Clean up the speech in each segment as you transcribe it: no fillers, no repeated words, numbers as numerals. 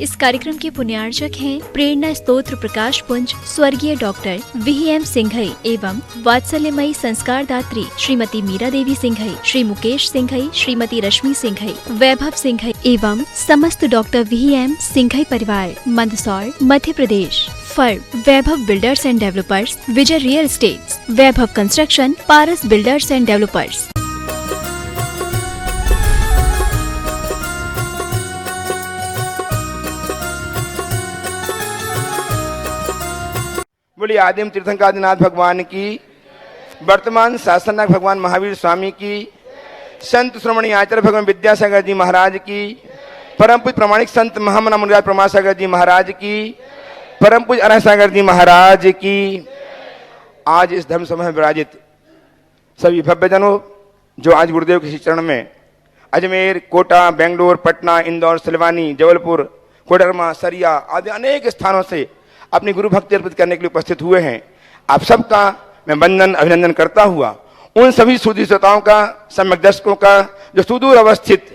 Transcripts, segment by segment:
इस कार्यक्रम के पुण्यार्चक हैं प्रेरणा स्तोत्र प्रकाश पुंज स्वर्गीय डॉक्टर VM सिंघई एवं वात्सल्यमयी संस्कार दात्री श्रीमती मीरा देवी सिंघई, श्री मुकेश सिंघई, श्रीमती रश्मि सिंघई, वैभव सिंघई एवं समस्त डॉक्टर VM सिंघई परिवार, Mandsaur, Madhya Pradesh. Firm Vaibhav builders and developers, Vijay real estates, Vaibhav construction, Paras builders and developers. बोलिए आदिम तीर्थंकर आदिनाथ भगवान की, वर्तमान शासननायक भगवान महावीर स्वामी की, संत श्रोमणी आचार्य भगवान विद्यासागर जी महाराज की, परम पूज्य प्रमाणिक संत महामना मुनिराज प्रमासागर जी महाराज की, परम पूज्य अरह सागर जी महाराज की। आज इस धर्म सभा में विराजित सभी भव्यजनों जो आज गुरुदेव के चरण में अजमेर, कोटा, बेंगलोर, पटना, इंदौर, सिलवानी, जबलपुर, कोडरमा, सरिया आदि अनेक स्थानों से अपनी गुरु भक्ति अर्पित करने के लिए उपस्थित हुए हैं, आप सबका मैं वंदन अभिनंदन करता हुआ उन सभी सुधी श्रोताओं का, सम्यक दर्शकों का जो सुदूर अवस्थित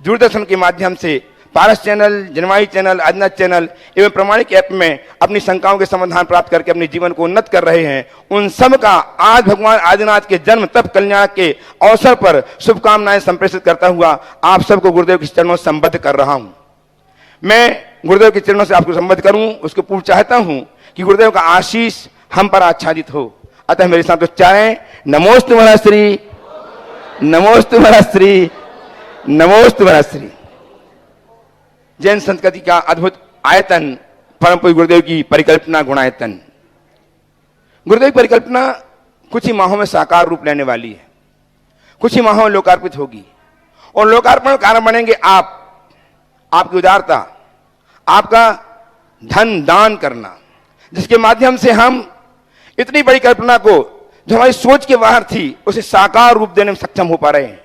दूरदर्शन के माध्यम से पारस चैनल, जनवाई चैनल, आदिनाथ चैनल एवं प्रमाणिक ऐप में अपनी शंकाओं के समाधान प्राप्त करके अपने जीवन को उन्नत कर रहे हैं, उन सब का आज भगवान आदिनाथ के जन्म तप कल्याण के अवसर पर शुभकामनाएं संप्रेषित करता हुआ आप सबको गुरुदेव के चरणों से संबद्ध कर रहा हूं। मैं गुरुदेव के चरणों से आपको संबद्ध करूं, उसके पूर्व चाहता हूं कि गुरुदेव का आशीष हम पर आच्छादित हो। अतः मेरे साथ उच्चारें, नमोस्तु महाश्री, नमोस्तु महाश्री, नमोस्तु महाश्री। जैन संस्कृति का अद्भुत आयतन, परम पूज्य गुरुदेव की परिकल्पना गुणायतन। गुरुदेव की परिकल्पना कुछ ही माहों में साकार रूप लेने वाली है, कुछ ही माहों में लोकार्पित होगी और लोकार्पण कारण बनेंगे आप, आपकी उदारता, आपका धन दान करना, जिसके माध्यम से हम इतनी बड़ी कल्पना को जो हमारी सोच के बाहर थी उसे साकार रूप देने में सक्षम हो पा रहे हैं।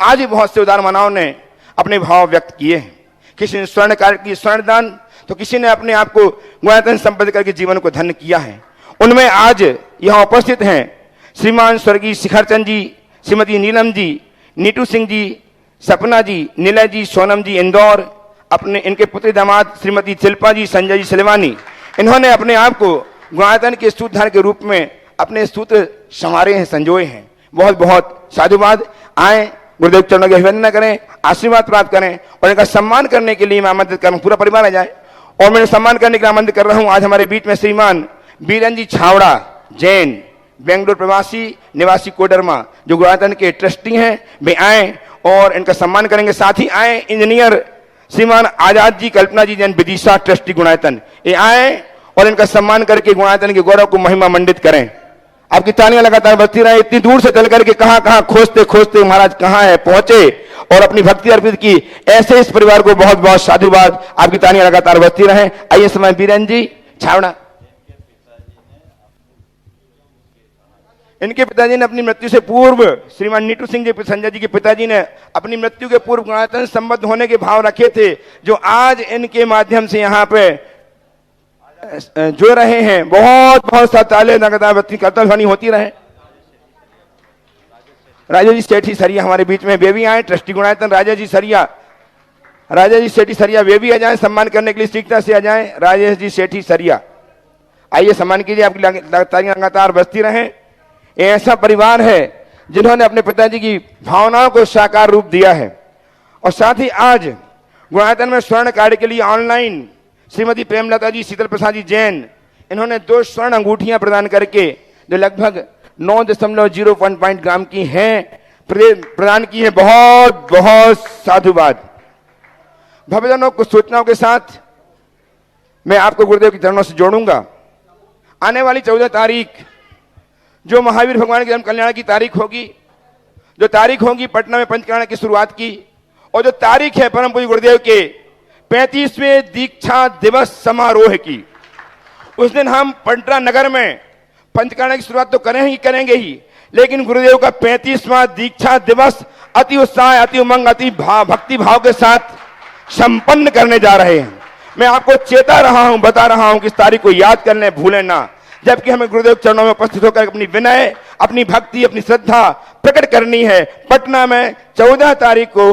आज भी बहुत से उदार मानवों ने अपने भाव व्यक्त किए हैं, किसी ने स्वर्ण कार्य की स्वर्ण दान, तो किसी ने अपने आप को गुणायतन संपन्न करके जीवन को धन्य किया है। उनमें आज यहाँ उपस्थित हैं श्रीमान स्वर्गीय शिखरचंद जी, श्रीमती नीलम जी, नीटू सिंह जी, सपना जी, निलय जी, सोनम जी इंदौर, अपने इनके पुत्री दामाद श्रीमती शिल्पा जी, संजय जी सिलवानी। इन्होंने अपने आप को गुणायतन के सूत्रधार के रूप में अपने सूत्र संवारे हैं, संजोए हैं। बहुत बहुत साधुवाद। आए गुरुदेव चरणों की अभिवंदना करें, आशीर्वाद प्राप्त करें और इनका सम्मान करने के लिए मैं आमंत्रित कर रहा हूं, पूरा परिवार आ जाए और मैं सम्मान करने के लिए आमंत्रित कर रहा हूं। आज हमारे बीच में श्रीमान बीरन जी छावड़ा, जैन, बेंगलोर प्रवासी, निवासी कोडरमा, जो गुणायतन के ट्रस्टी हैं, वे आए और इनका सम्मान करेंगे। साथ ही आए इंजीनियर श्रीमान आजाद जी, कल्पना जी, जैन विदिशा ट्रस्टी गुणायतन, ये आए और इनका सम्मान करके गुणायतन के गौरव को महिमा मंडित करें। आपकी तालियां लगातार बजती रहे। इतनी दूर से चल करके कहां खोजते खोजते महाराज कहां है पहुंचे और अपनी भक्ति अर्पित की। ऐसे इस परिवार को बहुत बहुत साधुवाद। आपकी तालियां लगातार बजती रहे। आइए समय बीरन जी छावड़ा। इनके पिताजी ने अपनी मृत्यु से पूर्व, श्रीमान नीटू सिंह जी, संजय जी के पिताजी ने अपनी मृत्यु के पूर्व गुणायतन संबद्ध होने के भाव रखे थे, जो आज इनके माध्यम से यहाँ पे जो रहे हैं। बहुत बहुत सा ताले लगातार कर्तव्य होती रहे। राजा जी सेठी सरिया हमारे बीच में, वे भी आए, ट्रस्टी गुणायतन राजा जी सरिया, राजा जी सेठी सरिया, वे भी आ जाए सम्मान करने के लिए, शीघ्रता से आ जाए। राजेश जी सेठी सरिया, आइए सम्मान कीजिए। आपकी तालियां लगातार बजती रहे। ऐसा परिवार है जिन्होंने अपने पिताजी की भावनाओं को साकार रूप दिया है। और साथ ही आज गुणायतन में स्वर्ण कार्य के लिए ऑनलाइन श्रीमती प्रेमलता जी, शीतल प्रसाद जी जैन, इन्होंने 2 स्वर्ण अंगूठियां प्रदान करके जो लगभग 9.05 ग्राम की हैं प्रदान की है। बहुत बहुत साधुवाद। भक्तजनों, कुछ सूचनाओं के साथ मैं आपको गुरुदेव के चरणों से जोड़ूंगा। आने वाली 14 तारीख जो महावीर भगवान के जन्म कल्याण की तारीख होगी, जो तारीख होगी पटना में पंचकल्याण की शुरुआत की, और जो तारीख है परम पूज्य गुरुदेव के 35वें दीक्षा दिवस समारोह की, उस दिन हम पटना नगर में पंचकल्याण की शुरुआत तो करेंगे ही, लेकिन गुरुदेव का 35वां दीक्षा दिवस अति उत्साह, अति उमंग, अति भक्ति भाव के साथ संपन्न करने जा रहे हैं। मैं आपको चेता रहा हूं, बता रहा हूं कि इस तारीख को याद कर लें, भूलें ना। जबकि हमें गुरुदेव चरणों में उपस्थित होकर अपनी विनय, अपनी भक्ति, अपनी श्रद्धा प्रकट करनी है। पटना में 14 तारीख को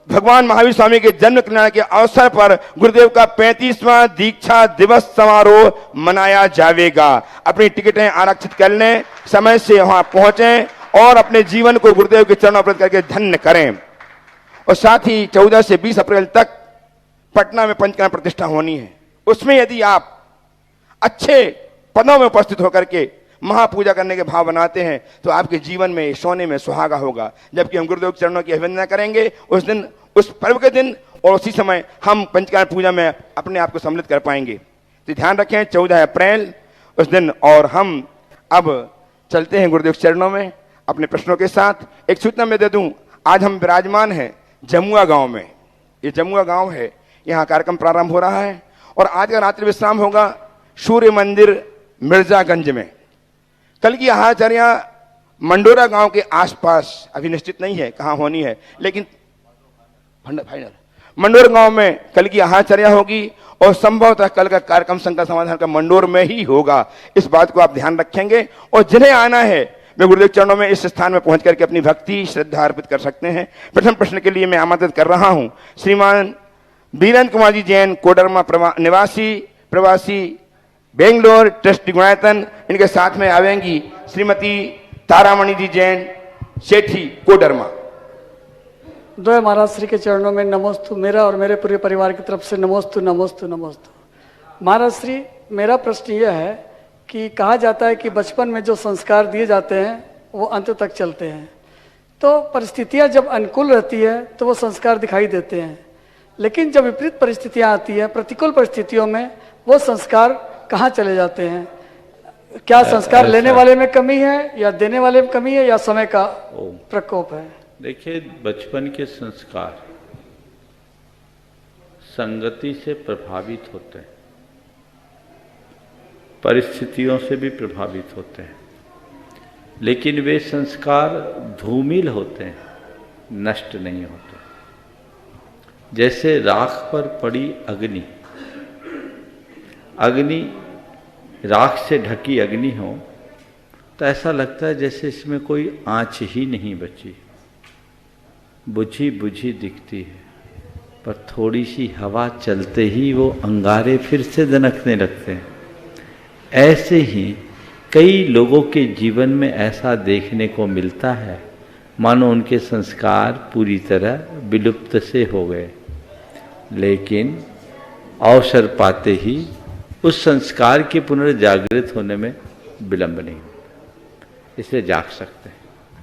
भगवान महावीर स्वामी के जन्म कल्याण के अवसर पर गुरुदेव का 35वां दीक्षा दिवस समारोह मनाया जाएगा। अपनी टिकटें आरक्षित कर लें, समय से वहां पहुंचें और अपने जीवन को गुरुदेव के चरणों पर करके धन्य करें। और साथ ही 14 से 20 अप्रैल तक पटना में पंचकर्म प्रतिष्ठा होनी है। उसमें यदि आप अच्छे पदों में उपस्थित होकर के महापूजा करने के भाव बनाते हैं तो आपके जीवन में सोने में सुहागा होगा। जबकि हम गुरुदेव के चरणों की अभिवंदना करेंगे उस दिन, उस पर्व के दिन, और उसी समय हम पंचकर्म पूजा में अपने आप को सम्मिलित कर पाएंगे। तो ध्यान रखें 14 अप्रैल उस दिन। और हम अब चलते हैं गुरुदेव के चरणों में अपने प्रश्नों के साथ। एक सूचना मैं दे दूं, आज हम विराजमान हैं जमुआ गांव में। ये जमुआ गांव है, यहाँ कार्यक्रम प्रारंभ हो रहा है और आज का रात्रि विश्राम होगा सूर्य मंदिर मिर्जागंज में। कल की आहारचर्या मंडोरा गांव के आसपास, अभी निश्चित नहीं है कहां होनी है, लेकिन फाइनल मंडोर गांव में कल की आहारचर्या होगी और संभवतः कल का कार्यक्रम संकट समाधान का मंडोर में ही होगा। इस बात को आप ध्यान रखेंगे। और जिन्हें आना है वे गुरुदेव चरणों में इस स्थान में पहुंच करके अपनी भक्ति श्रद्धा अर्पित कर सकते हैं। प्रथम प्रश्न के लिए मैं आमंत्रित कर रहा हूं श्रीमान बीरेंद्र कुमार जी जैन, कोडरमा निवासी, प्रवासी, बेंगलोर, ट्रस्टी गुणायतन। इनके साथ में आवेंगी श्रीमती तारामणि जी जैन, सेठी, कोडरमा। दो महाराज श्री के चरणों में नमोस्तु। मेरा और मेरे पूरे परिवार की तरफ से नमोस्तु नमोस्तु नमोस्तु। महाराज श्री, मेरा प्रश्न यह है कि कहा जाता है कि बचपन में जो संस्कार दिए जाते हैं वो अंत तक चलते हैं। तो परिस्थितियां जब अनुकूल रहती है तो वो संस्कार दिखाई देते हैं, लेकिन जब विपरीत परिस्थितियां आती है, प्रतिकूल परिस्थितियों में वो संस्कार कहाँ चले जाते हैं? क्या संस्कार लेने वाले में कमी है या देने वाले में कमी है या समय का प्रकोप है? देखिए, बचपन के संस्कार संगति से प्रभावित होते हैं, परिस्थितियों से भी प्रभावित होते हैं, लेकिन वे संस्कार धूमिल होते हैं, नष्ट नहीं होते। जैसे राख पर पड़ी अग्नि, अग्नि राख से ढकी अग्नि हो तो ऐसा लगता है जैसे इसमें कोई आंच ही नहीं बची, बुझी बुझी दिखती है, पर थोड़ी सी हवा चलते ही वो अंगारे फिर से दनकने लगते हैं। ऐसे ही कई लोगों के जीवन में ऐसा देखने को मिलता है मानो उनके संस्कार पूरी तरह विलुप्त से हो गए, लेकिन अवसर पाते ही उस संस्कार के पुनर्जागृत होने में विलंब नहीं होता, इसलिए जाग सकते हैं।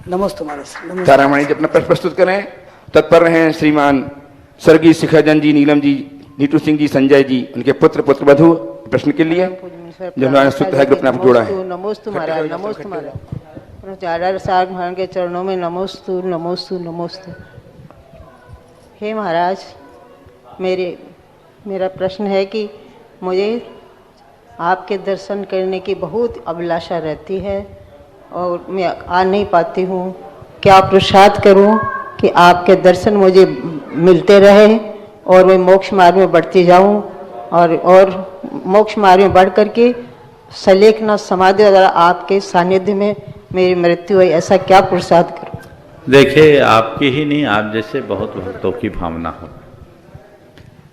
नमस्ते महाराज। तारामणि जी अपना प्रश्न प्रस्तुत करें। तत्पर हैं श्रीमान स्वर्गीय शिखरजन जी, नीलम जी, नीतू सिंह जी, संजय जी, उनके पुत्र पुत्रवधू प्रश्न के लिए जिन्होंने सूत्र है ग्रुप ने आपको जोड़ा है। नमोस्तु महाराज, नमोस्तु महाराज। आचार्य साहब महाराज के चरणों में नमोस्तु नमोस्तु नमोस्तु। हे महाराज, मेरा प्रश्न है कि मुझे आपके दर्शन करने की बहुत अभिलाषा रहती है और मैं आ नहीं पाती हूँ। क्या पुरुषार्थ करूँ कि आपके दर्शन मुझे मिलते रहे और मैं मोक्ष मार्ग में बढ़ती जाऊँ और मोक्ष मार्ग में बढ़ करके सलेखना समाधि द्वारा आपके सानिध्य में मेरी मृत्यु हुई, ऐसा क्या पुरुषार्थ करूँ? देखिए, आपकी ही नहीं, आप जैसे बहुत भक्तों की भावना हो।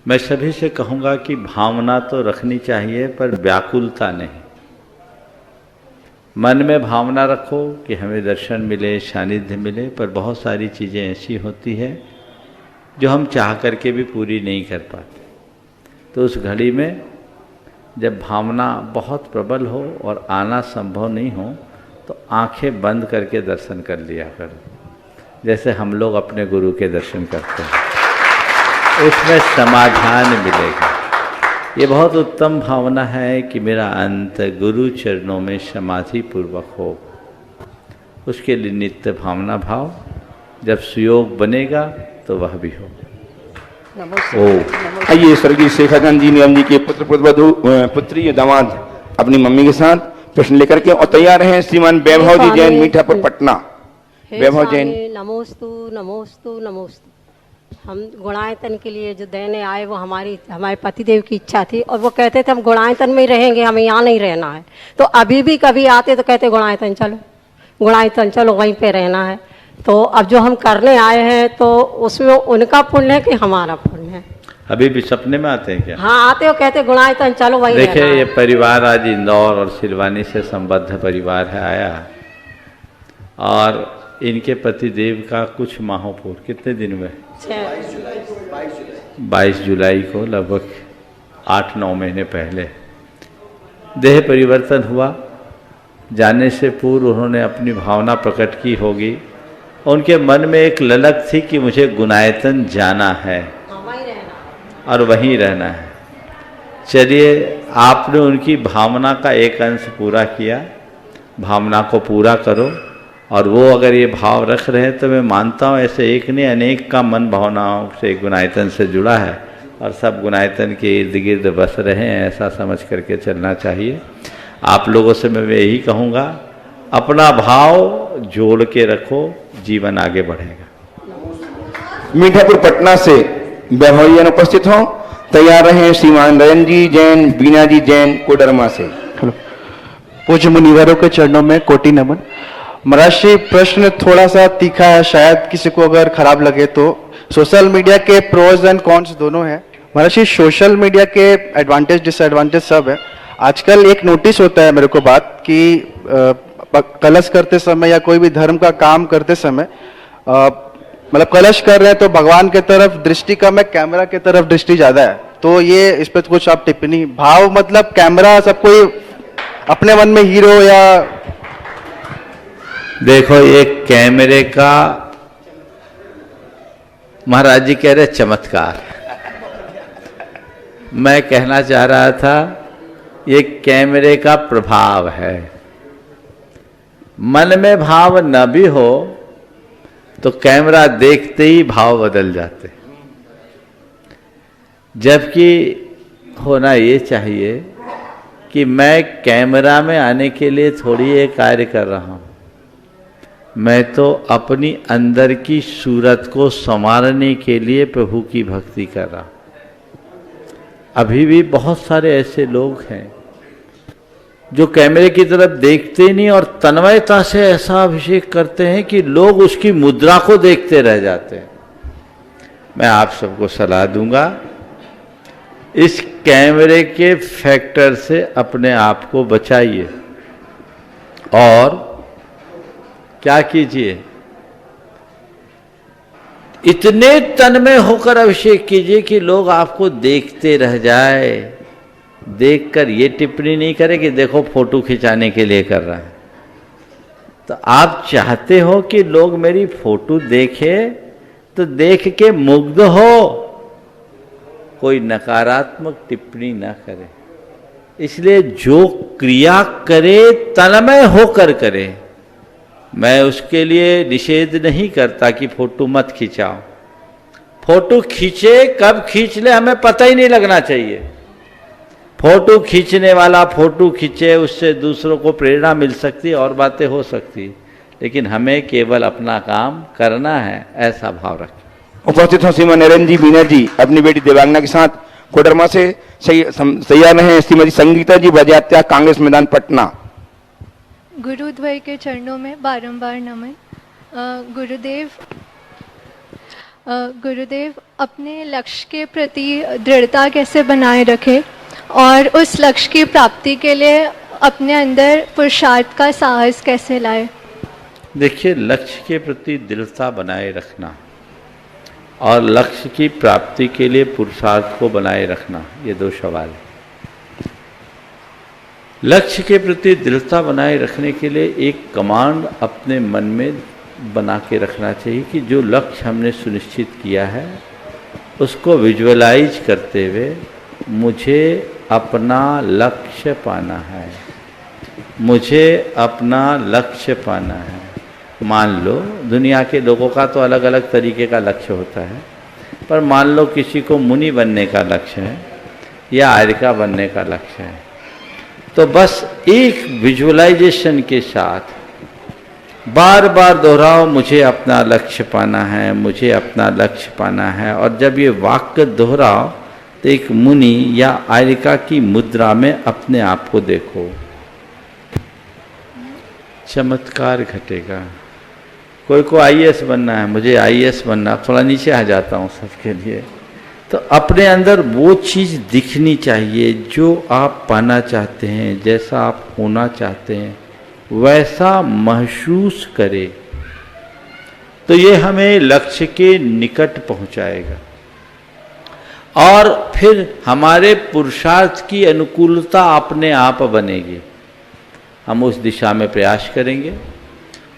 मैं सभी से कहूँगा कि भावना तो रखनी चाहिए पर व्याकुलता नहीं। मन में भावना रखो कि हमें दर्शन मिले, सानिध्य मिले, पर बहुत सारी चीज़ें ऐसी होती है जो हम चाह करके भी पूरी नहीं कर पाते। तो उस घड़ी में जब भावना बहुत प्रबल हो और आना संभव नहीं हो तो आंखें बंद करके दर्शन कर लिया करो, जैसे हम लोग अपने गुरु के दर्शन करते हैं, उसमें समाधान मिलेगा। ये बहुत उत्तम भावना है कि मेरा अंत गुरु चरणों में समाधि पूर्वक हो। उसके लिए नित्य भावना भाव, जब सुयोग बनेगा तो वह भी हो। आइए स्वर्गीय शेखरचंद जी, नीलम जी के पुत्र पुत्रवधू, पुत्री या दामाद अपनी मम्मी के साथ प्रश्न लेकर के और तैयार हैं श्रीमान वैभव जी जैन, मीठापुर, पटना। वैभव जैन। नमोस्तु नमोस्तु नमोस्तु। हम गुणायतन के लिए जो देने आए वो हमारे पतिदेव की इच्छा थी और वो कहते थे हम गुणायतन में ही रहेंगे, हमें यहाँ नहीं रहना है। तो अभी भी कभी आते तो कहते गुणायतन चलो, गुणायतन चलो, वहीं पे रहना है। तो अब जो हम करने आए हैं तो उसमें उनका पुण्य है कि हमारा पुण्य है? अभी भी सपने में आते हैं क्या? हाँ आते हो, कहते गुणायतन चलो वही देखिए रहना ये है। परिवार आज इंदौर और सिलवानी से संबद्ध परिवार है आया, और इनके पतिदेव का कुछ माहों पूर्व कितने दिन में 22 जुलाई को लगभग 8-9 महीने पहले देह परिवर्तन हुआ। जाने से पूर्व उन्होंने अपनी भावना प्रकट की होगी। उनके मन में एक ललक थी कि मुझे गुणायतन जाना है और वहीं रहना है। चलिए आपने उनकी भावना का एक अंश पूरा किया, भावना को पूरा करो। और वो अगर ये भाव रख रहे हैं तो मैं मानता हूँ ऐसे एक ने अनेक का मन भावनाओं से गुणायतन से जुड़ा है और सब गुणायतन के इर्द गिर्द बस रहे हैं, ऐसा समझ करके चलना चाहिए। आप लोगों से मैं यही कहूँगा, अपना भाव जोड़ के रखो, जीवन आगे बढ़ेगा। मीठापुर पटना से वैभवीजन उपस्थित हों, तैयार रहें। श्रीमान रजन जी जैन, बीना जी जैन, कोडरमा से। पूज्य मुनिवरों के चरणों में कोटि नमन। महाराज जी, प्रश्न थोड़ा सा तीखा है, शायद किसी को अगर खराब लगे तो। सोशल मीडिया के प्रोज एंड कॉन्स दोनों हैं। महाराज जी, सोशल मीडिया के एडवांटेज डिसएडवांटेज सब है। आजकल एक नोटिस होता है मेरे को बात कि कलश करते समय या कोई भी धर्म का काम करते समय मतलब कलश कर रहे हैं तो भगवान के तरफ दृष्टि कम है, कैमरा के तरफ दृष्टि ज्यादा है। तो ये इस पर कुछ आप टिप्पणी। भाव मतलब कैमरा सब कोई अपने मन में हीरो या देखो ये कैमरे का महाराज जी कह रहे चमत्कार, मैं कहना चाह रहा था ये कैमरे का प्रभाव है। मन में भाव न भी हो तो कैमरा देखते ही भाव बदल जाते, जबकि होना ये चाहिए कि मैं कैमरा में आने के लिए थोड़ी ये कार्य कर रहा हूं, मैं तो अपनी अंदर की सूरत को संवारने के लिए प्रभु की भक्ति कर रहा हूं। अभी भी बहुत सारे ऐसे लोग हैं जो कैमरे की तरफ देखते नहीं और तन्मयता से ऐसा अभिषेक करते हैं कि लोग उसकी मुद्रा को देखते रह जाते हैं। मैं आप सबको सलाह दूंगा, इस कैमरे के फैक्टर से अपने आप को बचाइए और क्या कीजिए, इतने तन्मय होकर अभिषेक कीजिए कि लोग आपको देखते रह जाए, देखकर ये टिप्पणी नहीं करे कि देखो फोटो खिंचाने के लिए कर रहा है। तो आप चाहते हो कि लोग मेरी फोटो देखे तो देख के मुग्ध हो, कोई नकारात्मक टिप्पणी ना करे। इसलिए जो क्रिया करे तन्मय होकर करे। मैं उसके लिए निषेध नहीं करता कि फोटो मत खिंचाओ, फोटो खींचे कब खींच ले हमें पता ही नहीं लगना चाहिए। फोटो खींचने वाला फोटो खींचे, उससे दूसरों को प्रेरणा मिल सकती और बातें हो सकती, लेकिन हमें केवल अपना काम करना है, ऐसा भाव रखें। उपस्थित हो श्रीमान नरेंद्र जी, बीना जी अपनी बेटी देवांगना के साथ कोडरमा से। तैयार रहे श्रीमती संगीता जी बजात्या, कांग्रेस मैदान पटना। गुरुद्वय के चरणों में बारंबार नमन। गुरुदेव अपने लक्ष्य के प्रति दृढ़ता कैसे बनाए रखें और उस लक्ष्य की प्राप्ति के लिए अपने अंदर पुरुषार्थ का साहस कैसे लाए? देखिए, लक्ष्य के प्रति दृढ़ता बनाए रखना और लक्ष्य की प्राप्ति के लिए पुरुषार्थ को बनाए रखना, ये दो सवाल है। लक्ष्य के प्रति दृढ़ता बनाए रखने के लिए एक कमांड अपने मन में बना के रखना चाहिए कि जो लक्ष्य हमने सुनिश्चित किया है उसको विजुअलाइज करते हुए मुझे अपना लक्ष्य पाना है, मुझे अपना लक्ष्य पाना है। मान लो दुनिया के लोगों का तो अलग अलग तरीके का लक्ष्य होता है, पर मान लो किसी को मुनि बनने का लक्ष्य है या आर्यिका बनने का लक्ष्य है, तो बस एक विजुअलाइजेशन के साथ बार बार दोहराओ, मुझे अपना लक्ष्य पाना है, मुझे अपना लक्ष्य पाना है। और जब ये वाक्य दोहराओ तो एक मुनि या आर्यिका की मुद्रा में अपने आप को देखो, चमत्कार घटेगा। कोई को आईएएस बनना है, मुझे आईएएस बनना, थोड़ा नीचे आ जाता हूँ सबके लिए। तो अपने अंदर वो चीज़ दिखनी चाहिए जो आप पाना चाहते हैं, जैसा आप होना चाहते हैं वैसा महसूस करें, तो ये हमें लक्ष्य के निकट पहुंचाएगा और फिर हमारे पुरुषार्थ की अनुकूलता अपने आप बनेगी। हम उस दिशा में प्रयास करेंगे,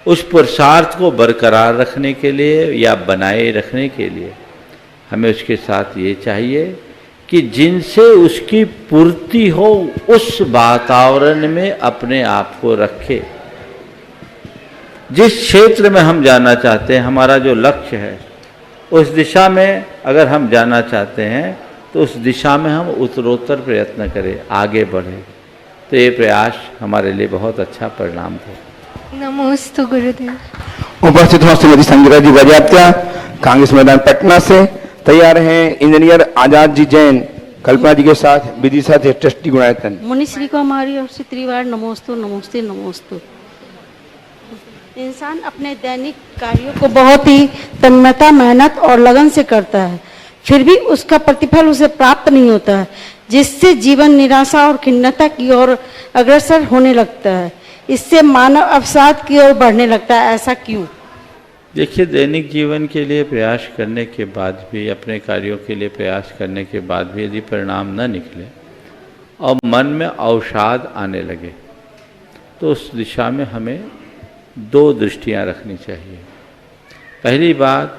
उस पुरुषार्थ को बरकरार रखने के लिए या बनाए रखने के लिए हमें उसके साथ ये चाहिए कि जिनसे उसकी पूर्ति हो उस वातावरण में अपने आप को रखे। जिस क्षेत्र में हम जाना चाहते हैं, हमारा जो लक्ष्य है, उस दिशा में अगर हम जाना चाहते हैं तो उस दिशा में हम उत्तरोत्तर प्रयत्न करें, आगे बढ़ें। तो ये प्रयास हमारे लिए बहुत अच्छा परिणाम था। नमोस्तु गुरुदेव। उपस्थित हो श्रीमती संगीता जी बजात्या, कांग्रेस मैदान पटना से। तैयार हैं इंजीनियर आजाद जी जैन, कल्पना जी के साथ विदिशा से ट्रस्टी गुणायतन। मुनिश्री को हमारी ओर से त्रिवार नमोस्तु नमोस्ते नमोस्तु। इंसान अपने दैनिक कार्यों को बहुत ही तन्मयता, मेहनत और लगन से करता है, फिर भी उसका प्रतिफल उसे प्राप्त नहीं होता है, जिससे जीवन निराशा और खिन्नता की ओर अग्रसर होने लगता है। इससे मानव अवसाद की ओर बढ़ने लगता है। ऐसा क्यों? देखिए, दैनिक जीवन के लिए प्रयास करने के बाद भी, अपने कार्यों के लिए प्रयास करने के बाद भी यदि परिणाम न निकले और मन में अवसाद आने लगे तो उस दिशा में हमें दो दृष्टियां रखनी चाहिए। पहली बात,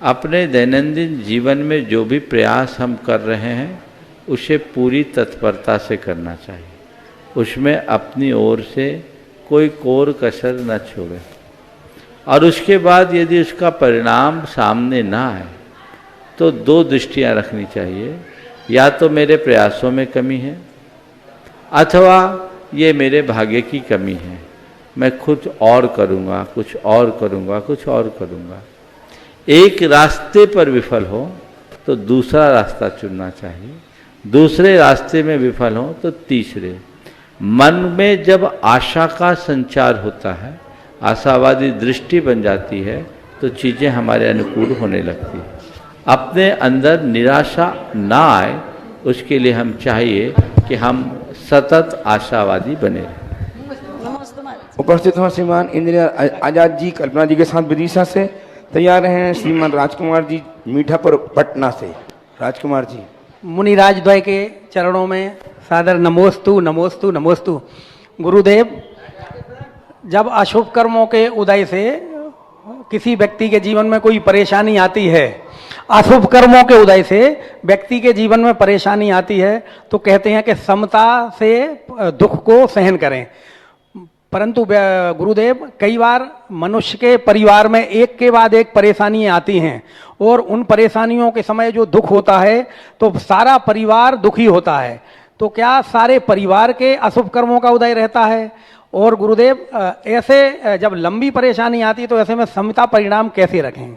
अपने दैनंदिन जीवन में जो भी प्रयास हम कर रहे हैं उसे पूरी तत्परता से करना चाहिए, उसमें अपनी ओर से कोई कोर कसर न छोड़े। और उसके बाद यदि उसका परिणाम सामने ना आए तो दो दृष्टियां रखनी चाहिए, या तो मेरे प्रयासों में कमी है अथवा ये मेरे भाग्य की कमी है, मैं खुद और करूँगा, कुछ और करूँगा, कुछ और करूँगा। एक रास्ते पर विफल हो तो दूसरा रास्ता चुनना चाहिए, दूसरे रास्ते में विफल हो तो तीसरे। मन में जब आशा का संचार होता है, आशावादी दृष्टि बन जाती है, तो चीज़ें हमारे अनुकूल होने लगती हैं। अपने अंदर निराशा ना आए उसके लिए हम चाहिए कि हम सतत आशावादी बने रहें। उपस्थित हो श्रीमान इंजीनियर आजाद जी, कल्पना जी के साथ विदिशा से। तैयार हैं श्रीमान राजकुमार जी मीठापुर पटना से। राजकुमार जी। मुनिराज द्वय के चरणों में सादर नमोस्तु नमोस्तु नमोस्तु। गुरुदेव, जब अशुभ कर्मों के उदय से किसी व्यक्ति के जीवन में कोई परेशानी आती है, अशुभ कर्मों के उदय से व्यक्ति के जीवन में परेशानी आती है, तो कहते हैं कि समता से दुख को सहन करें। परंतु गुरुदेव, कई बार मनुष्य के परिवार में एक के बाद एक परेशानियां आती हैं और उन परेशानियों के समय जो दुख होता है तो सारा परिवार दुखी होता है। तो क्या सारे परिवार के अशुभ कर्मों का उदय रहता है? और गुरुदेव, ऐसे जब लंबी परेशानी आती है तो ऐसे में समता परिणाम कैसे रखें?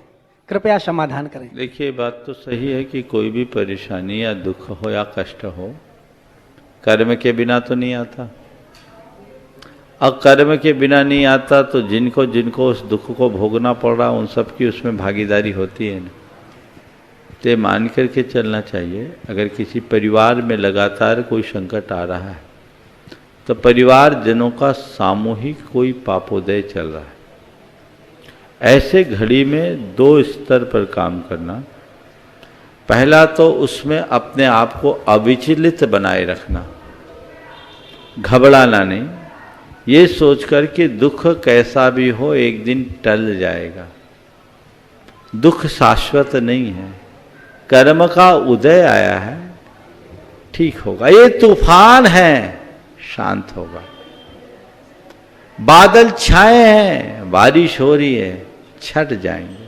कृपया समाधान करें। देखिए, बात तो सही है कि कोई भी परेशानी या दुख हो या कष्ट हो, कर्म के बिना तो नहीं आता, और कर्म के बिना नहीं आता तो जिनको जिनको उस दुख को भोगना पड़ रहा उन सब की उसमें भागीदारी होती है ना। तो ये मान करके चलना चाहिए, अगर किसी परिवार में लगातार कोई संकट आ रहा है तो परिवार जनों का सामूहिक कोई पापोदय चल रहा है। ऐसे घड़ी में दो स्तर पर काम करना। पहला तो उसमें अपने आप को अविचलित बनाए रखना, घबराना नहीं, ये सोचकर कि दुख कैसा भी हो एक दिन टल जाएगा। दुख शाश्वत नहीं है, कर्म का उदय आया है, ठीक होगा। ये तूफान है, शांत होगा। बादल छाए हैं, बारिश हो रही है, छट जाएंगे।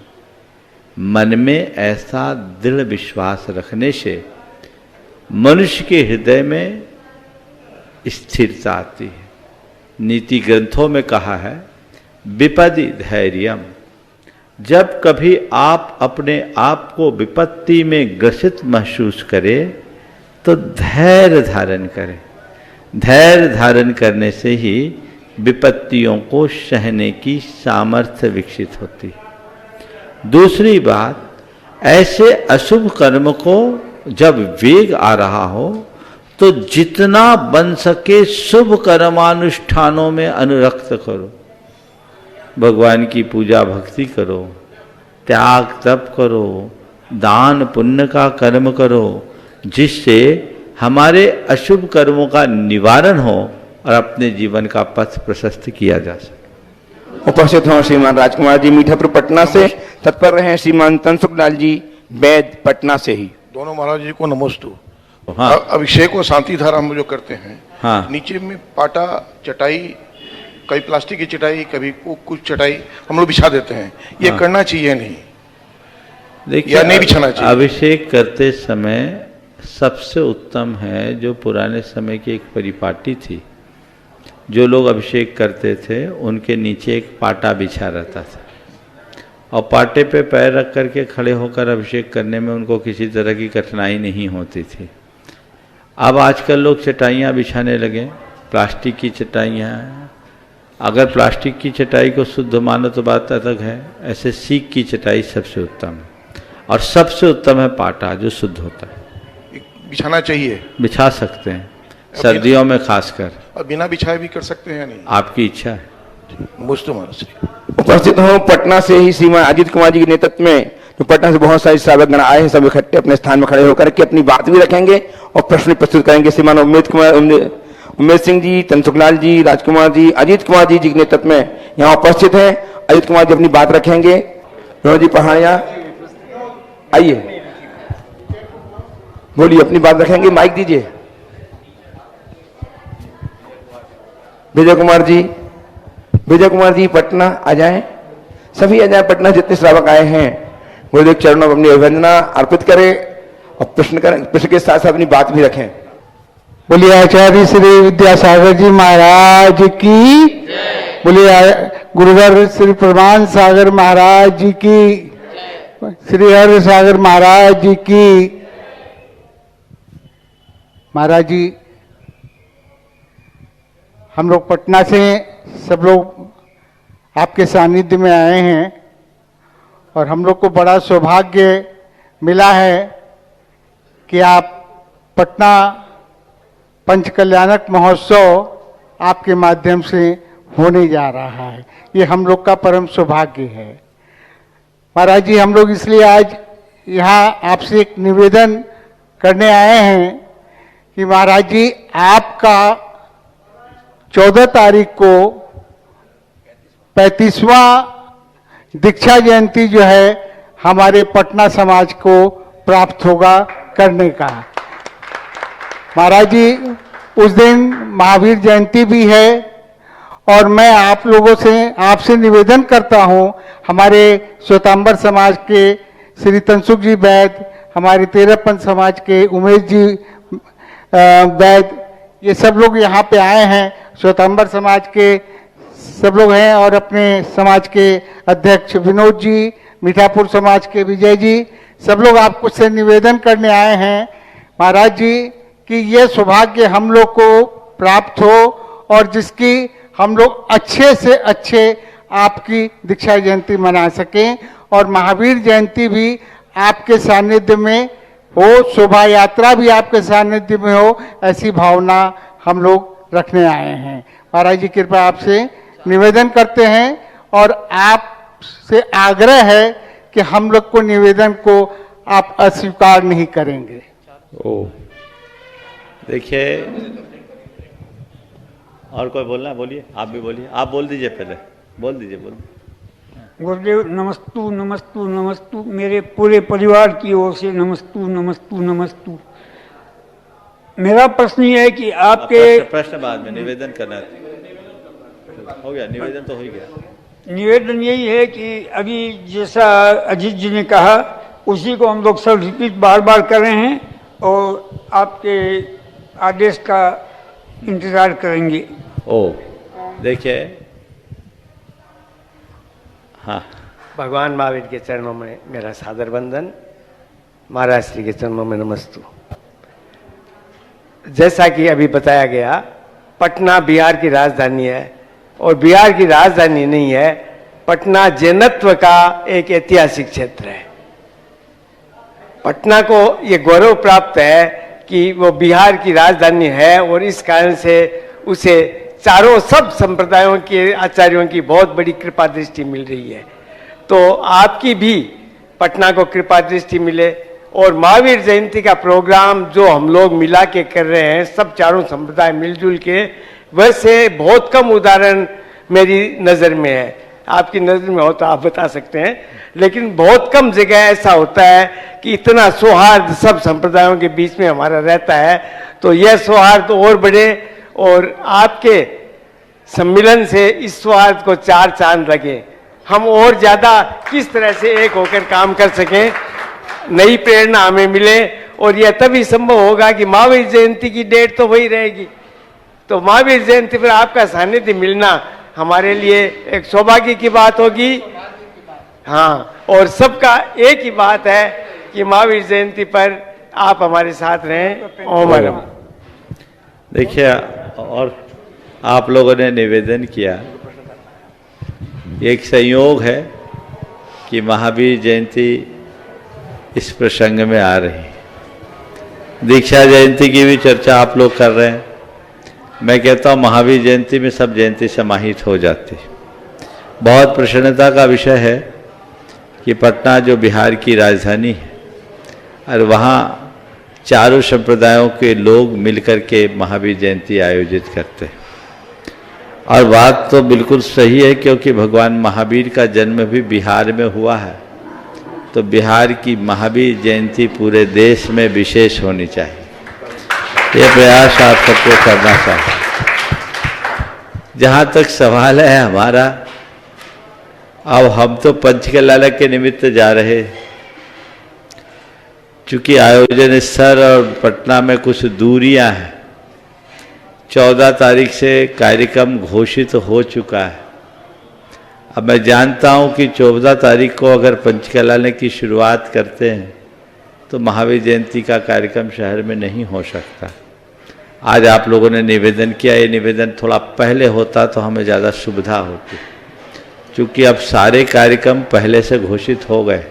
मन में ऐसा दृढ़ विश्वास रखने से मनुष्य के हृदय में स्थिरता आती है। नीति ग्रंथों में कहा है, विपदि धैर्यम। जब कभी आप अपने आप को विपत्ति में ग्रसित महसूस करें तो धैर्य धारण करें। धैर्य धारण करने से ही विपत्तियों को सहने की सामर्थ्य विकसित होती है। दूसरी बात, ऐसे अशुभ कर्म को जब वेग आ रहा हो तो जितना बन सके शुभ कर्मानुष्ठानों में अनुरक्त करो। भगवान की पूजा भक्ति करो, त्याग तप करो, दान पुण्य का कर्म करो, जिससे हमारे अशुभ कर्मों का निवारण हो और अपने जीवन का पथ प्रशस्त किया जा सके। उपस्थित हों श्रीमान राजकुमार जी मीठापुर पटना से, तत्पर रहे श्रीमान तनसुखलाल जी वैद पटना से ही। दोनों महाराज जी को नमोस्तु। हाँ। अभिषेक और शांति धारा हम जो करते हैं, हाँ। नीचे में पाटा चटाई, कभी प्लास्टिक की चटाई, कभी कुछ चटाई हम लोग बिछा देते हैं। ये हाँ। करना चाहिए नहीं, देखिए, या नहीं बिछाना चाहिए। अभिषेक करते समय सबसे उत्तम है, जो पुराने समय की एक परिपाटी थी, जो लोग अभिषेक करते थे उनके नीचे एक पाटा बिछा रहता था और पाटे पे पैर रख करके खड़े होकर अभिषेक करने में उनको किसी तरह की कठिनाई नहीं होती थी। अब आजकल लोग चटाइयाँ बिछाने लगे, प्लास्टिक की चटाइयाँ। अगर प्लास्टिक की चटाई को शुद्ध मानो तो बात अलग है, ऐसे सीक की चटाई सबसे उत्तम है और सबसे उत्तम है पाटा जो शुद्ध होता है। बिछाना चाहिए, बिछा सकते हैं, सर्दियों में खासकर। और बिना बिछाए भी कर सकते हैं या नहीं? आपकी इच्छा है। नमोस्तु महाराज। उपस्थित हो पटना से ही श्रीमान अजीत कुमार जी के नेतृत्व में, जो पटना से बहुत सारे श्रावकगण आए हैं, सब इकट्ठे अपने स्थान में खड़े होकर के अपनी बात भी रखेंगे और प्रश्न प्रस्तुत करेंगे। श्रीमान उमेश सिंह जी, तनसुखलाल जी, राजकुमार जी, अजीत कुमार जी के नेतृत्व में यहाँ उपस्थित हैं। अजीत कुमार जी अपनी बात रखेंगे। रोहन जी पहाड़िया आइए, बोलिए, अपनी बात रखेंगे, माइक दीजिए। विजय कुमार जी पटना आ जाएं, सभी आ जाएं, पटना जितने श्रावक आए हैं गुरुदेव चरणों में अपनी अभिवंदना अर्पित करें और प्रश्न के साथ साथ अपनी बात भी रखें। बोलिए आचार्य श्री विद्यासागर जी महाराज की, बोलिए गुरुवर श्री प्रमाण सागर महाराज जी की, श्री हरि सागर महाराज जी की। महाराज जी, हम लोग पटना से सब लोग आपके सानिध्य में आए हैं और हम लोग को बड़ा सौभाग्य मिला है कि आप पटना पंच कल्याणक महोत्सव आपके माध्यम से होने जा रहा है। ये हम लोग का परम सौभाग्य है। महाराज जी, हम लोग इसलिए आज यहाँ आपसे एक निवेदन करने आए हैं कि महाराज जी, आपका 14 तारीख को 35वां दीक्षा जयंती जो है हमारे पटना समाज को प्राप्त होगा करने का। महाराज जी, उस दिन महावीर जयंती भी है और मैं आप लोगों से आपसे निवेदन करता हूं, हमारे श्वेतांबर समाज के श्री तनसुख जी वैद, हमारे तेरहपंथ समाज के उमेश जी वैद, ये सब लोग यहाँ पे आए हैं। श्वेतांबर समाज के सब लोग हैं और अपने समाज के अध्यक्ष विनोद जी, मीठापुर समाज के विजय जी, सब लोग आपको से निवेदन करने आए हैं महाराज जी कि ये सौभाग्य हम लोग को प्राप्त हो और जिसकी हम लोग अच्छे से अच्छे आपकी दीक्षा जयंती मना सकें और महावीर जयंती भी आपके सानिध्य में हो, शोभा यात्रा भी आपके सानिध्य में हो, ऐसी भावना हम लोग रखने आए हैं। महाराज जी, कृपया आपसे निवेदन करते हैं और आपसे आग्रह है कि हम लोग को निवेदन को आप अस्वीकार नहीं करेंगे। ओ, देखिए, और कोई बोलना है? बोलिए, आप भी बोलिए, आप बोल दीजिए, पहले बोल दीजिए। गुरुदेव नमस्तु नमस्तु नमस्तु, मेरे पूरे परिवार की ओर से नमस्तु नमस्तु नमस्तु। मेरा प्रश्न ये है कि आपके प्रश्न बाद में निवेदन करना हो गया, निवेदन तो हो ही गया। निवेदन यही है कि अभी जैसा अजीत जी ने कहा उसी को हम लोग सब रिपीट बार बार कर रहे हैं और आपके आदेश का इंतजार करेंगे। ओ, देखिए, हाँ, भगवान महावीर के चरणों में मेरा सादर वंदन, महाराज श्री के चरणों में नमस्तु। जैसा कि अभी बताया गया, पटना बिहार की राजधानी है और बिहार की राजधानी नहीं है। पटना जैनत्व का एक ऐतिहासिक क्षेत्र है। पटना को ये गौरव प्राप्त है कि वो बिहार की राजधानी है और इस कारण से उसे चारों सब संप्रदायों के आचार्यों की बहुत बड़ी कृपा दृष्टि मिल रही है। तो आपकी भी पटना को कृपा दृष्टि मिले। और महावीर जयंती का प्रोग्राम जो हम लोग मिला के कर रहे हैं, सब चारों संप्रदाय मिलजुल के, वैसे बहुत कम उदाहरण मेरी नज़र में है। आपकी नज़र में हो तो आप बता सकते हैं, लेकिन बहुत कम जगह ऐसा होता है कि इतना सौहार्द सब संप्रदायों के बीच में हमारा रहता है। तो यह सौहार्द और बढ़े और आपके सम्मिलन से इस सौहार्द को चार चांद लगे, हम और ज़्यादा किस तरह से एक होकर काम कर सकें, नई प्रेरणा हमें मिले। और यह तभी संभव होगा कि महावीर जयंती की डेट तो वही रहेगी। तो महावीर जयंती पर आपका सानिध्य मिलना हमारे लिए एक सौभाग्य की बात होगी। हाँ, और सबका एक ही बात है कि महावीर जयंती पर आप हमारे साथ रहें। ओम हरम। देखिए, और आप लोगों ने निवेदन किया, एक संयोग है कि महावीर जयंती इस प्रसंग में आ रही। दीक्षा जयंती की भी चर्चा आप लोग कर रहे हैं। मैं कहता हूँ महावीर जयंती में सब जयंती समाहित हो जाती। बहुत प्रसन्नता का विषय है कि पटना जो बिहार की राजधानी है और वहाँ चारों संप्रदायों के लोग मिलकर के महावीर जयंती आयोजित करते हैं। और बात तो बिल्कुल सही है, क्योंकि भगवान महावीर का जन्म भी बिहार में हुआ है। तो बिहार की महावीर जयंती पूरे देश में विशेष होनी चाहिए। ये प्रयास आप सबको करना चाहिए। जहाँ तक सवाल है हमारा, अब हम तो पंचकला के निमित्त जा रहे, चूँकि आयोजन स्थल और पटना में कुछ दूरियां हैं। 14 तारीख से कार्यक्रम घोषित हो चुका है। अब मैं जानता हूं कि 14 तारीख को अगर पंचकला की शुरुआत करते हैं तो महावीर जयंती का कार्यक्रम शहर में नहीं हो सकता। आज आप लोगों ने निवेदन किया, ये निवेदन थोड़ा पहले होता तो हमें ज़्यादा सुविधा होती। क्योंकि अब सारे कार्यक्रम पहले से घोषित हो गए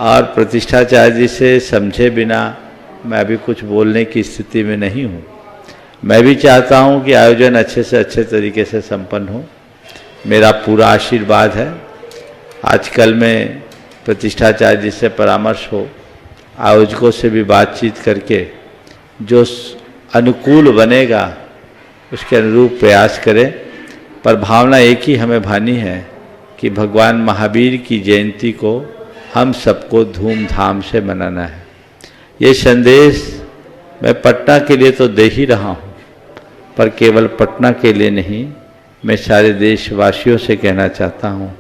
और प्रतिष्ठाचार्य जी से समझे बिना मैं अभी कुछ बोलने की स्थिति में नहीं हूँ। मैं भी चाहता हूँ कि आयोजन अच्छे से अच्छे तरीके से संपन्न हो। मेरा पूरा आशीर्वाद है। आजकल में प्रतिष्ठाचार्य जी से परामर्श हो, आयोजकों से भी बातचीत करके जो अनुकूल बनेगा उसके अनुरूप प्रयास करें। पर भावना एक ही हमें भानी है कि भगवान महावीर की जयंती को हम सबको धूमधाम से मनाना है। ये संदेश मैं पटना के लिए तो दे ही रहा हूँ, पर केवल पटना के लिए नहीं, मैं सारे देशवासियों से कहना चाहता हूँ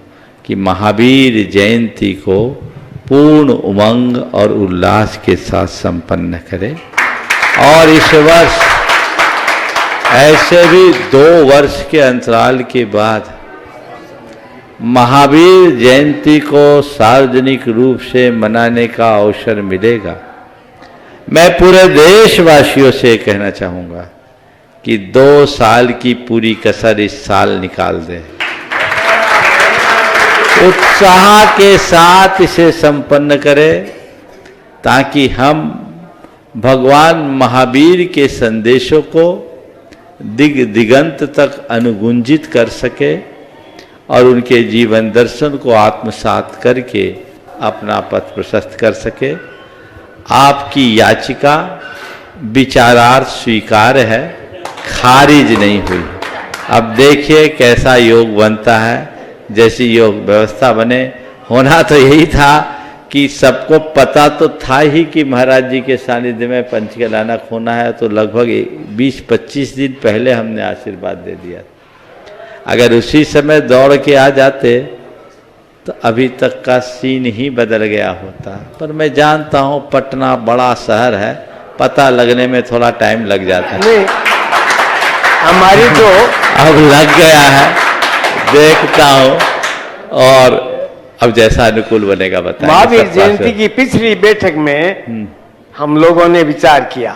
कि महावीर जयंती को पूर्ण उमंग और उल्लास के साथ संपन्न करें। और इस वर्ष ऐसे भी 2 वर्ष के अंतराल के बाद महावीर जयंती को सार्वजनिक रूप से मनाने का अवसर मिलेगा। मैं पूरे देशवासियों से कहना चाहूँगा कि 2 साल की पूरी कसर इस साल निकाल दें, उत्साह के साथ इसे संपन्न करें, ताकि हम भगवान महावीर के संदेशों को दिग दिगंत तक अनुगुंजित कर सके और उनके जीवन दर्शन को आत्मसात करके अपना पथ प्रशस्त कर सके। आपकी याचिका विचारार्थ स्वीकार है, खारिज नहीं हुई। अब देखिए कैसा योग बनता है, जैसी योग व्यवस्था बने। होना तो यही था कि सबको पता तो था ही कि महाराज जी के सानिध्य में पंचकला होना है, तो लगभग 20-25 दिन पहले हमने आशीर्वाद दे दिया। अगर उसी समय दौड़ के आ जाते तो अभी तक का सीन ही बदल गया होता। पर मैं जानता हूँ पटना बड़ा शहर है, पता लगने में थोड़ा टाइम लग जाता है। हमारी तो अब लग गया है, देखता हूँ और अब जैसा अनुकूल बनेगा बताएं। महावीर जयंती की पिछली बैठक में हम लोगों ने विचार किया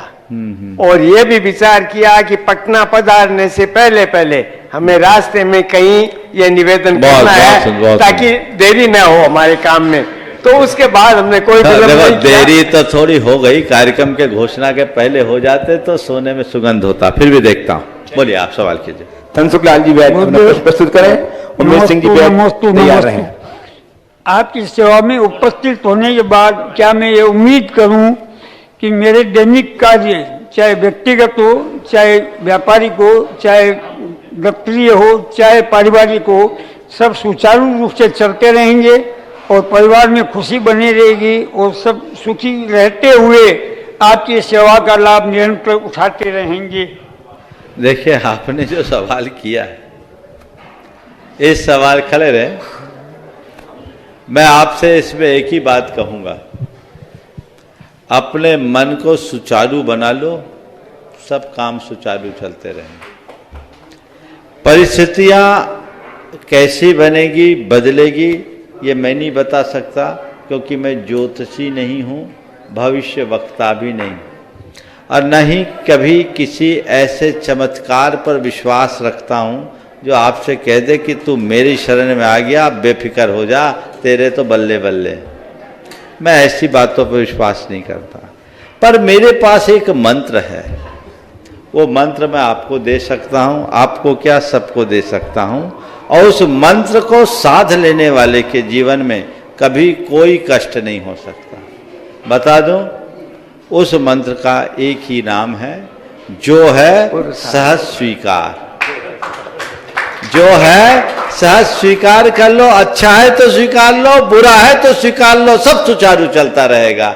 और ये भी विचार किया कि पटना पधारने से पहले पहले हमें रास्ते में कहीं ये निवेदन करना है ताकि देरी न हो हमारे काम में। तो उसके बाद हमने कोई देखो देरी तो थोड़ी हो गई, कार्यक्रम के घोषणा के पहले हो जाते तो सोने में सुगंध होता। फिर भी देखता हूँ, बोलिए आप सवाल कीजिए। धनसुख लाल जी बैठ प्रस्तुत करें। उमेश सिंह जी तैयार रहें। आपकी सेवा में उपस्थित होने के बाद क्या मैं ये उम्मीद करूं कि मेरे दैनिक कार्य चाहे व्यक्तिगत हो, चाहे व्यापारिक हो, चाहे दफ्तरीय हो, चाहे पारिवारिक हो, सब सुचारू रूप से चलते रहेंगे और परिवार में खुशी बनी रहेगी और सब सुखी रहते हुए आपकी सेवा का लाभ निरंतर उठाते रहेंगे। देखिए आपने जो सवाल किया है, इस सवाल खड़े रहे, मैं आपसे इसमें एक ही बात कहूंगा, अपने मन को सुचारू बना लो, सब काम सुचारू चलते रहेंगे। परिस्थितियां कैसी बनेगी बदलेगी ये मैं नहीं बता सकता, क्योंकि मैं ज्योतिषी नहीं हूँ, भविष्य वक्ता भी नहीं, और न ही कभी किसी ऐसे चमत्कार पर विश्वास रखता हूँ जो आपसे कह दे कि तू मेरी शरण में आ गया, बेफिक्र हो जा, तेरे तो बल्ले बल्ले। मैं ऐसी बातों पर विश्वास नहीं करता, पर मेरे पास एक मंत्र है, वो मंत्र मैं आपको दे सकता हूँ, आपको क्या सबको दे सकता हूँ, और उस मंत्र को साध लेने वाले के जीवन में कभी कोई कष्ट नहीं हो सकता। बता दूं, उस मंत्र का एक ही नाम है, जो है सहज स्वीकार। जो है सहज स्वीकार कर लो, अच्छा है तो स्वीकार लो, बुरा है तो स्वीकार लो, सब सुचारू चलता रहेगा।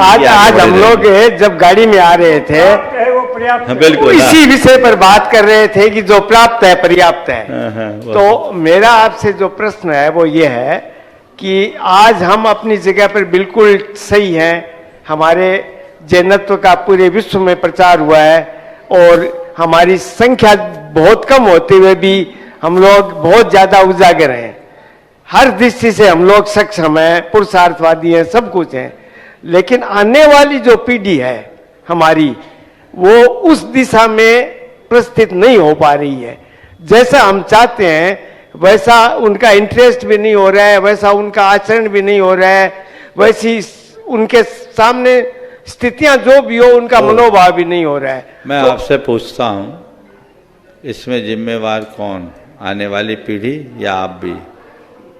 आज हम लोग जब गाड़ी में आ रहे थे हाँ, बिल्कुल इसी विषय पर बात कर रहे थे कि जो प्राप्त है पर्याप्त है। तो मेरा आपसे जो प्रश्न है वो ये है कि आज हम अपनी जगह पर बिल्कुल सही हैं, हमारे जैनत्व का पूरे विश्व में प्रचार हुआ है और हमारी संख्या बहुत कम होते हुए भी हम लोग बहुत ज्यादा उजागर हैं, हर दृष्टि से हम लोग सक्षम हैं, पुरुषार्थवादी हैं, सब कुछ हैं। लेकिन आने वाली जो पीढ़ी है हमारी, वो उस दिशा में प्रस्थित नहीं हो पा रही है। जैसा हम चाहते हैं वैसा उनका इंटरेस्ट भी नहीं हो रहा है, वैसा उनका आचरण भी नहीं हो रहा है, वैसी उनके सामने स्थितियां जो भी हो उनका मनोभाव भी नहीं हो रहा है। मैं आपसे पूछता हूं, इसमें जिम्मेवार कौन, आने वाली पीढ़ी या आप भी?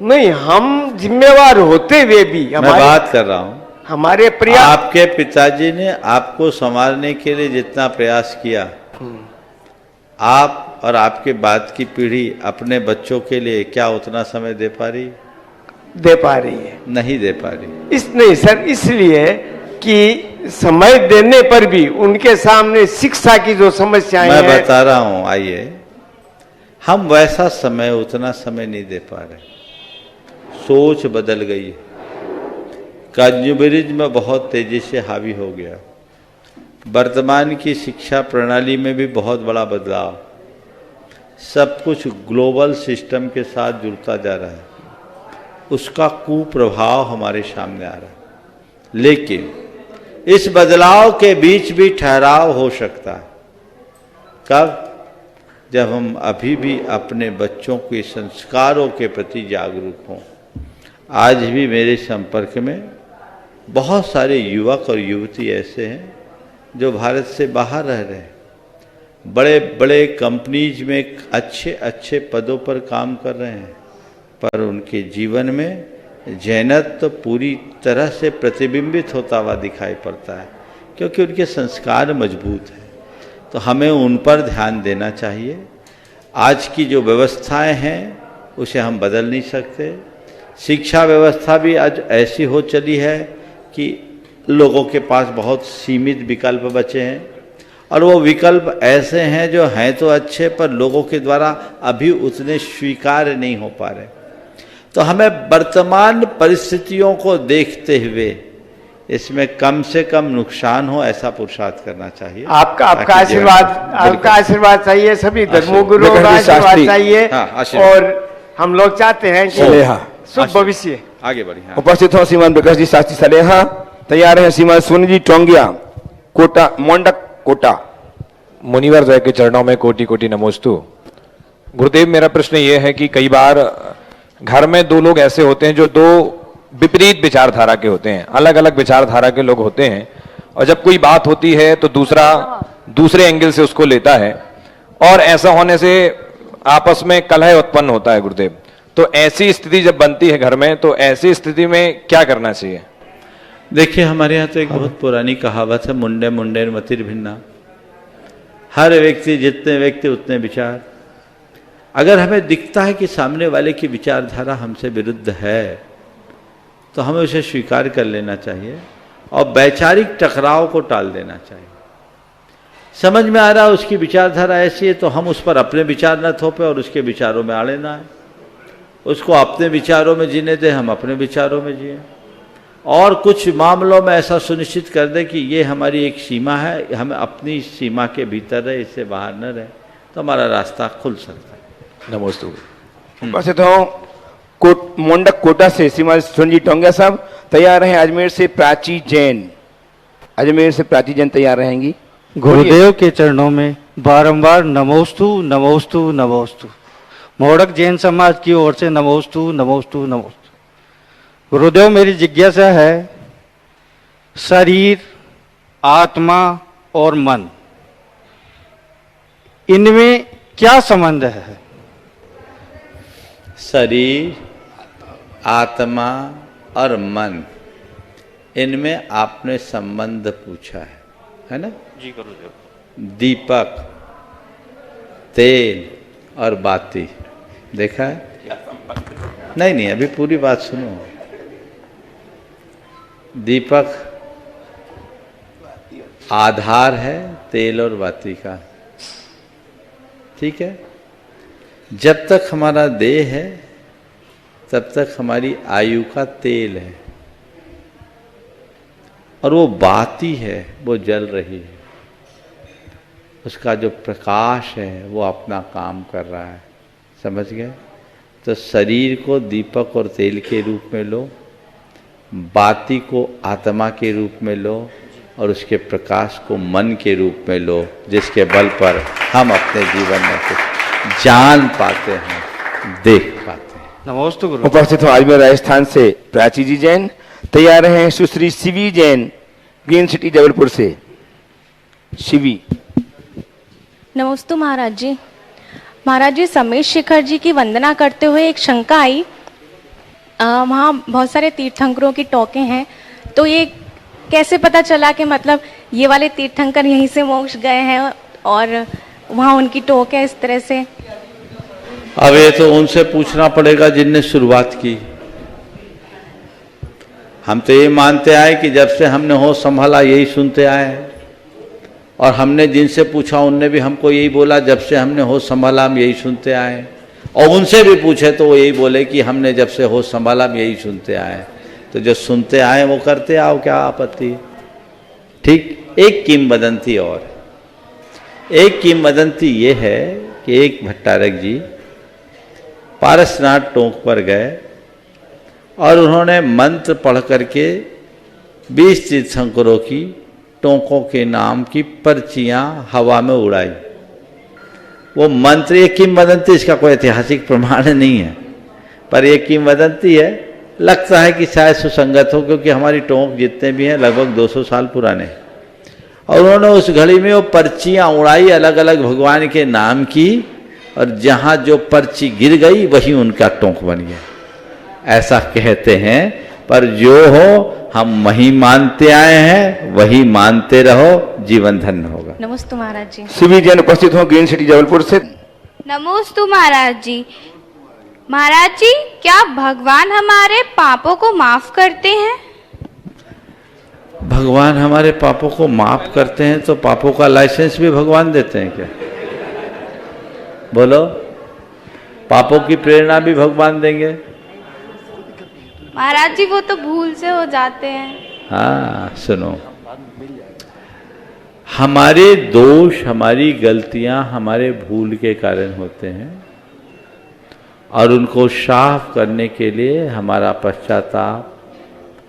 नहीं, हम जिम्मेवार होते हुए भी मैं बात कर रहा हूं, हमारे आपके पिताजी ने आपको संभालने के लिए जितना प्रयास किया, आप और आपके बाद की पीढ़ी अपने बच्चों के लिए क्या उतना समय दे पा रही? दे पा रही है? नहीं दे पा रही। नहीं सर, इसलिए कि समय देने पर भी उनके सामने शिक्षा की जो समस्याएं हैं, मैं बता रहा हूं, आइए, हम वैसा समय, उतना समय नहीं दे पा रहे। सोच बदल गई है, कंज्यूमरिज्म बहुत तेजी से हावी हो गया, वर्तमान की शिक्षा प्रणाली में भी बहुत बड़ा बदलाव, सब कुछ ग्लोबल सिस्टम के साथ जुड़ता जा रहा है, उसका कुप्रभाव हमारे सामने आ रहा है। लेकिन इस बदलाव के बीच भी ठहराव हो सकता है। कब? जब हम अभी भी अपने बच्चों के संस्कारों के प्रति जागरूक हों। आज भी मेरे संपर्क में बहुत सारे युवक और युवती ऐसे हैं जो भारत से बाहर रह रहे हैं, बड़े बड़े कंपनीज में अच्छे अच्छे पदों पर काम कर रहे हैं, पर उनके जीवन में जैनत्व पूरी तरह से प्रतिबिंबित होता हुआ दिखाई पड़ता है, क्योंकि उनके संस्कार मजबूत हैं। तो हमें उन पर ध्यान देना चाहिए। आज की जो व्यवस्थाएं हैं उसे हम बदल नहीं सकते। शिक्षा व्यवस्था भी आज ऐसी हो चली है कि लोगों के पास बहुत सीमित विकल्प बचे हैं, और वो विकल्प ऐसे हैं जो हैं तो अच्छे, पर लोगों के द्वारा अभी उतने स्वीकार नहीं हो पा रहे। तो हमें वर्तमान परिस्थितियों को देखते हुए इसमें कम से कम नुकसान हो ऐसा पुरुषार्थ करना चाहिए। आपका आशीर्वाद चाहिए, सभी धर्मगुरुओं का आशीर्वाद चाहिए। और हम लोग चाहते हैं कि शुभ भविष्य आगे बढ़े। उपस्थित हो श्रीमान प्रकाश जी शास्त्री सलेहा, तैयार है श्रीमान सोनी जी टोंगिया, कोटा मोंडक कोटा। मुनिवर द्वय के चरणों में कोटि कोटि नमोस्तु। गुरुदेव मेरा प्रश्न ये है कि कई बार घर में दो लोग ऐसे होते हैं जो दो विपरीत विचारधारा के होते हैं, अलग अलग विचारधारा के लोग होते हैं, और जब कोई बात होती है तो दूसरा दूसरे एंगल से उसको लेता है, और ऐसा होने से आपस में कलह उत्पन्न होता है गुरुदेव। तो ऐसी स्थिति जब बनती है घर में, तो ऐसी स्थिति में क्या करना चाहिए? देखिए, हमारे यहाँ तो एक बहुत पुरानी कहावत है, मुंडे मुंडे मतिर भिन्ना। हर व्यक्ति जितने व्यक्ति उतने विचार। अगर हमें दिखता है कि सामने वाले की विचारधारा हमसे विरुद्ध है तो हमें उसे स्वीकार कर लेना चाहिए और वैचारिक टकराव को टाल देना चाहिए। समझ में आ रहा है उसकी विचारधारा ऐसी है तो हम उस पर अपने विचार न थोपे और उसके विचारों में आड़े ना आए। उसको अपने विचारों में जीने दें, हम अपने विचारों में जिए, और कुछ मामलों में ऐसा सुनिश्चित कर दें कि ये हमारी एक सीमा है, हमें अपनी सीमा के भीतर रहे, इससे बाहर न रहे, तो हमारा रास्ता खुल सकता है। नमस्ते। उपस्थित हो मोंडक कोटा से श्रीमान सुरंजी टोंगिया साहब तैयार हैं। अजमेर से प्राची जैन, अजमेर से प्राची जैन तैयार रहेंगी। गुरुदेव के चरणों में बारंबार नमोस्तु नमोस्तु नमोस्तु। मोड़क जैन समाज की ओर से नमोस्तु नमोस्तु नमोस्तु। गुरुदेव, मेरी जिज्ञासा है, शरीर, आत्मा और मन, इनमें क्या संबंध है? शरीर, आत्मा और मन, इनमें आपने संबंध पूछा है ना? जी गुरुदेव। दीपक, तेल और बाती, देखा है? नहीं, अभी पूरी बात सुनो। दीपक आधार है तेल और बाती का, ठीक है? जब तक हमारा देह है तब तक हमारी आयु का तेल है, और वो बाती है, वो जल रही है, उसका जो प्रकाश है वो अपना काम कर रहा है। समझ गए? तो शरीर को दीपक और तेल के रूप में लो, बाती को आत्मा के रूप में लो, और उसके प्रकाश को मन के रूप में लो, जिसके बल पर हम अपने जीवन में कुछ जान पाते हैं, देख पाते हैं। नमस्ते गुरु। उपस्थित हो अजमेर राजस्थान से प्राची जी जैन तैयार हैं। सुश्री शिवी जैन, ग्रीन सिटी जबलपुर से। शिवी। नमस्ते महाराज जी। महाराज जी, समेश शेखर जी की वंदना करते हुए एक शंका आई। वहाँ बहुत सारे तीर्थंकरों की टोके हैं, तो ये कैसे पता चला कि मतलब ये वाले तीर्थंकर यहीं से मोक्ष गए हैं और वहाँ उनकी टोक है इस तरह से? अब ये तो उनसे पूछना पड़ेगा जिनने शुरुआत की। हम तो ये मानते आए कि जब से हमने होश संभाला यही सुनते आए हैं, और हमने जिनसे पूछा उनने भी हमको यही बोला, जब से हमने होश संभाला हम यही सुनते आए, और उनसे भी पूछे तो वो यही बोले कि हमने जब से होश संभाला हम यही सुनते आए। तो जो सुनते आए वो करते आओ, क्या आपत्ति? ठीक। एक किंवदंती और, एक किंवदंती ये है कि एक भट्टारक जी पारसनाथ टोंक पर गए और उन्होंने मंत्र पढ़ करके 20 तीर्थंकरों की टोंकों के नाम की पर्चियां हवा में उड़ाई। वो मंत्र, एक किंवदंती, इसका कोई ऐतिहासिक प्रमाण नहीं है, पर एक किंवदंती है। लगता है कि शायद सुसंगत हो, क्योंकि हमारी टोंक जितने भी हैं लगभग 200 साल पुराने, और उन्होंने उस घड़ी में वो पर्चियां उड़ाई अलग अलग भगवान के नाम की, और जहां जो पर्ची गिर गई वही उनका टोंक बन गया, ऐसा कहते हैं। पर जो हो, हम वही मानते आए हैं, वही मानते रहो, जीवन धन्य होगा। नमस्ते महाराज जी। शिवी जैन उपस्थित हो ग्रीन सिटी जबलपुर से। नमोस्तु महाराज जी। महाराज जी, क्या भगवान हमारे पापों को माफ करते हैं? भगवान हमारे पापों को माफ करते हैं तो पापों का लाइसेंस भी भगवान देते हैं क्या? बोलो, पापों की प्रेरणा भी भगवान देंगे? महाराज जी, वो तो भूल से हो जाते हैं। हाँ, सुनो, हमारे दोष, हमारी गलतियां हमारे भूल के कारण होते हैं, और उनको साफ करने के लिए हमारा पश्चाताप,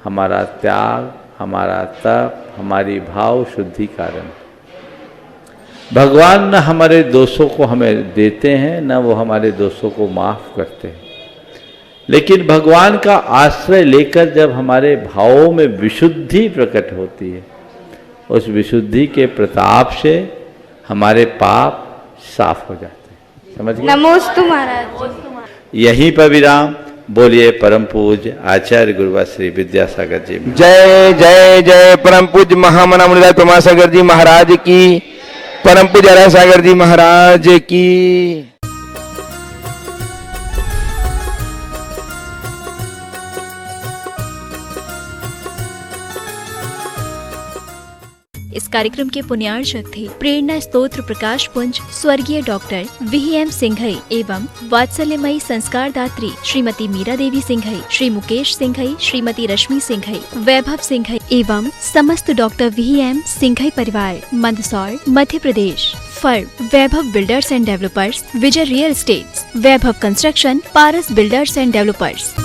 हमारा त्याग, हमारा तप, हमारी भाव शुद्धि कारण। भगवान न हमारे दोषों को हमें देते हैं, न वो हमारे दोषों को माफ करते हैं। लेकिन भगवान का आश्रय लेकर जब हमारे भावों में विशुद्धि प्रकट होती है, उस विशुद्धि के प्रताप से हमारे पाप साफ हो जाते हैं। समझ गए? नमोस्तु महाराज। यहीं पर विराम। बोलिए परम पूज्य आचार्य गुरुवा श्री विद्यासागर जी। जय जय जय परम पूज्य महामना मुनिराज प्रमासागर जी महाराज की, परम पूज्य आर्य सागर जी महाराज की। इस कार्यक्रम के पुण्यार्चक थे प्रेरणा स्तोत्र प्रकाश पुंज स्वर्गीय डॉक्टर VM सिंघई एवं वात्सल्यमयी संस्कार दात्री श्रीमती मीरा देवी सिंघई, श्री मुकेश सिंघई, श्रीमती रश्मि सिंघई, वैभव सिंघई एवं समस्त डॉक्टर VM सिंघई परिवार, Mandsaur, Madhya Pradesh. Firm Vaibhav builders and developers, Vijay real estates, Vaibhav construction, Paras builders and developers.